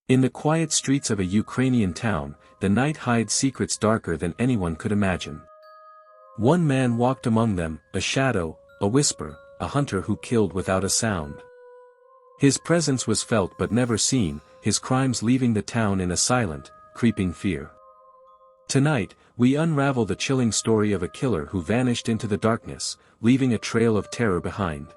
In the quiet streets of a Ukrainian town, the night hides secrets darker than anyone could imagine. One man walked among them, a shadow, a whisper, a hunter who killed without a sound. His presence was felt but never seen, his crimes leaving the town in a silent, creeping fear. Tonight, we unravel the chilling story of a killer who vanished into the darkness, leaving a trail of terror behind.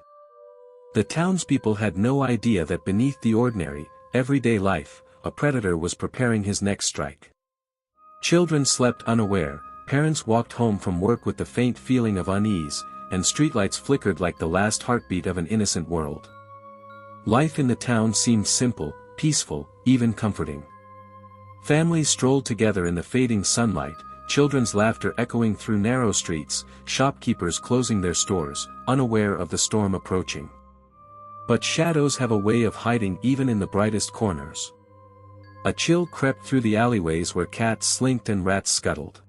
The townspeople had no idea that beneath the ordinary, everyday life, a predator was preparing his next strike. Children slept unaware, parents walked home from work with the faint feeling of unease, and streetlights flickered like the last heartbeat of an innocent world. Life in the town seemed simple, peaceful, even comforting. Families strolled together in the fading sunlight, children's laughter echoing through narrow streets, shopkeepers closing their stores, unaware of the storm approaching. But shadows have a way of hiding even in the brightest corners. A chill crept through the alleyways where cats slinked and rats scuttled.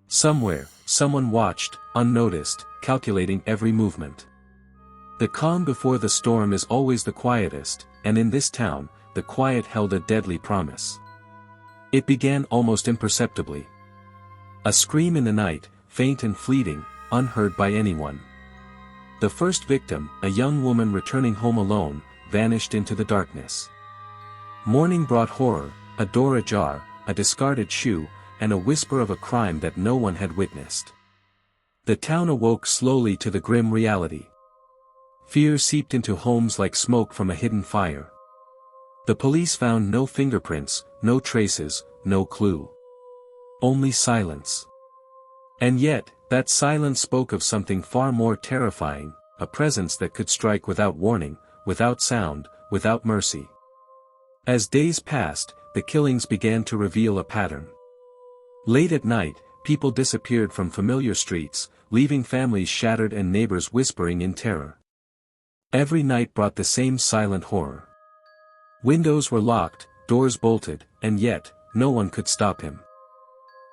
Somewhere, someone watched, unnoticed, calculating every movement. The calm before the storm is always the quietest, and in this town, the quiet held a deadly promise. It began almost imperceptibly. A scream in the night, faint and fleeting, unheard by anyone. The first victim, a young woman returning home alone, vanished into the darkness. Morning brought horror, a door ajar, a discarded shoe, and a whisper of a crime that no one had witnessed. The town awoke slowly to the grim reality. Fear seeped into homes like smoke from a hidden fire. The police found no fingerprints, no traces, no clue. Only silence. And yet, that silence spoke of something far more terrifying, a presence that could strike without warning, without sound, without mercy. As days passed, the killings began to reveal a pattern. Late at night, people disappeared from familiar streets, leaving families shattered and neighbors whispering in terror. Every night brought the same silent horror. Windows were locked, doors bolted, and yet, no one could stop him.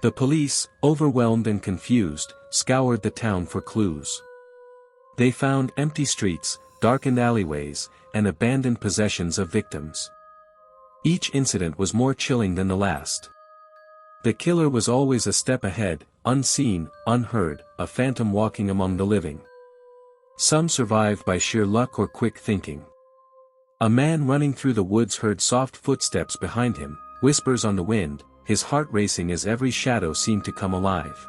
The police, overwhelmed and confused, scoured the town for clues. They found empty streets, darkened alleyways, and abandoned possessions of victims. Each incident was more chilling than the last. The killer was always a step ahead, unseen, unheard, a phantom walking among the living. Some survived by sheer luck or quick thinking. A man running through the woods heard soft footsteps behind him, whispers on the wind, his heart racing as every shadow seemed to come alive.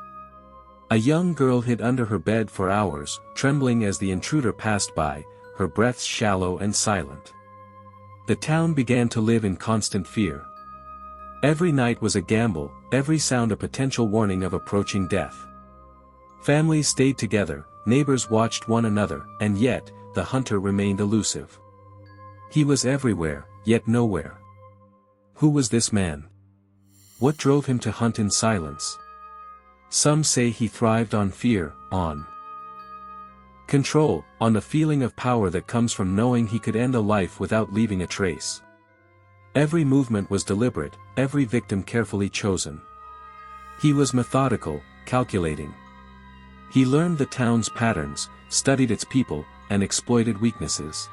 A young girl hid under her bed for hours, trembling as the intruder passed by, her breaths shallow and silent. The town began to live in constant fear. Every night was a gamble, every sound a potential warning of approaching death. Families stayed together, neighbors watched one another, and yet, the hunter remained elusive. He was everywhere, yet nowhere. Who was this man? What drove him to hunt in silence? Some say he thrived on fear, on control, on the feeling of power that comes from knowing he could end a life without leaving a trace. Every movement was deliberate, every victim carefully chosen. He was methodical, calculating. He learned the town's patterns, studied its people, and exploited weaknesses.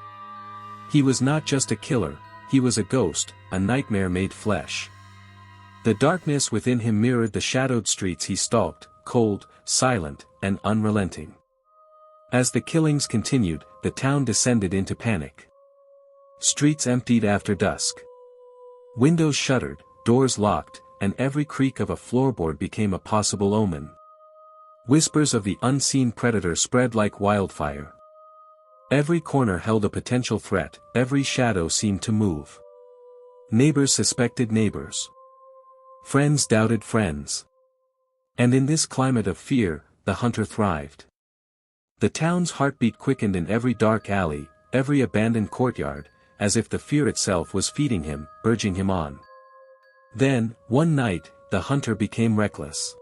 He was not just a killer, he was a ghost, a nightmare made flesh. The darkness within him mirrored the shadowed streets he stalked, cold, silent, and unrelenting. As the killings continued, the town descended into panic. Streets emptied after dusk. Windows shuttered, doors locked, and every creak of a floorboard became a possible omen. Whispers of the unseen predator spread like wildfire. Every corner held a potential threat, every shadow seemed to move. Neighbors suspected neighbors. Friends doubted friends. And in this climate of fear, the hunter thrived. The town's heartbeat quickened in every dark alley, every abandoned courtyard, as if the fear itself was feeding him, urging him on. Then, one night, the hunter became reckless.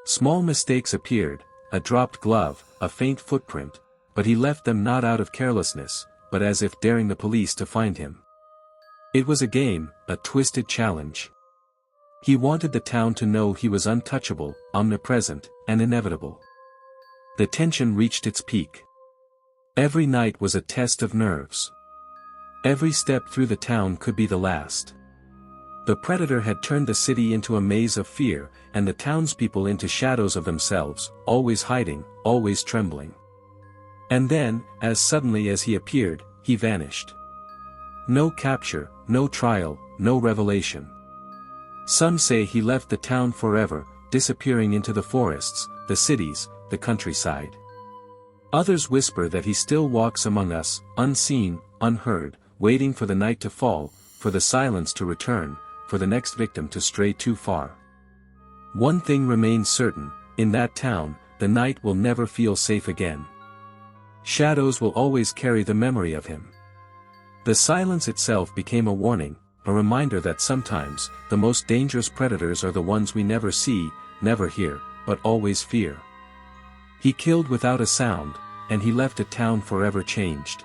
Small mistakes appeared, a dropped glove, a faint footprint, but he left them not out of carelessness, but as if daring the police to find him. It was a game, a twisted challenge. He wanted the town to know he was untouchable, omnipresent, and inevitable. The tension reached its peak. Every night was a test of nerves. Every step through the town could be the last. The predator had turned the city into a maze of fear, and the townspeople into shadows of themselves, always hiding, always trembling. And then, as suddenly as he appeared, he vanished. No capture, no trial, no revelation. Some say he left the town forever, disappearing into the forests, the cities, the countryside. Others whisper that he still walks among us, unseen, unheard, waiting for the night to fall, for the silence to return, for the next victim to stray too far. One thing remains certain: in that town, the night will never feel safe again. Shadows will always carry the memory of him. The silence itself became a warning, a reminder that sometimes, the most dangerous predators are the ones we never see, never hear, but always fear. He killed without a sound, and he left a town forever changed.